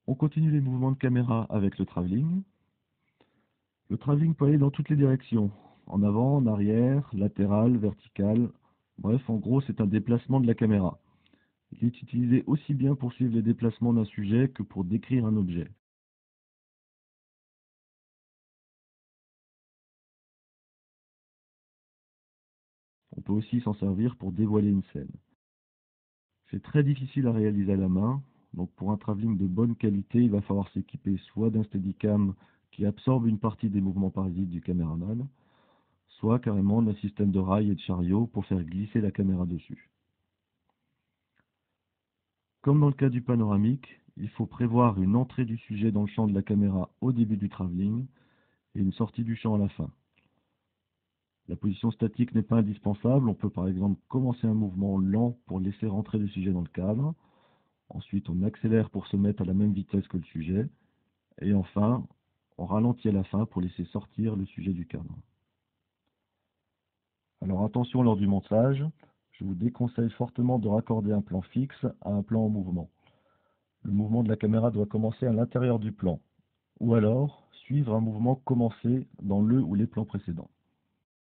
On continue les mouvements de caméra avec le travelling. Le travelling peut aller dans toutes les directions, en avant, en arrière, latéral, vertical. Bref, en gros, c'est un déplacement de la caméra. Il est utilisé aussi bien pour suivre les déplacements d'un sujet que pour décrire un objet. On peut aussi s'en servir pour dévoiler une scène. C'est très difficile à réaliser à la main, donc pour un travelling de bonne qualité, il va falloir s'équiper soit d'un Steadicam qui absorbe une partie des mouvements parasites du caméraman, soit carrément d'un système de rail et de chariot pour faire glisser la caméra dessus. Comme dans le cas du panoramique, il faut prévoir une entrée du sujet dans le champ de la caméra au début du travelling et une sortie du champ à la fin. La position statique n'est pas indispensable, on peut par exemple commencer un mouvement lent pour laisser rentrer le sujet dans le cadre, ensuite on accélère pour se mettre à la même vitesse que le sujet, et enfin on ralentit à la fin pour laisser sortir le sujet du cadre. Alors attention lors du montage, je vous déconseille fortement de raccorder un plan fixe à un plan en mouvement. Le mouvement de la caméra doit commencer à l'intérieur du plan, ou alors suivre un mouvement commencé dans le ou les plans précédents.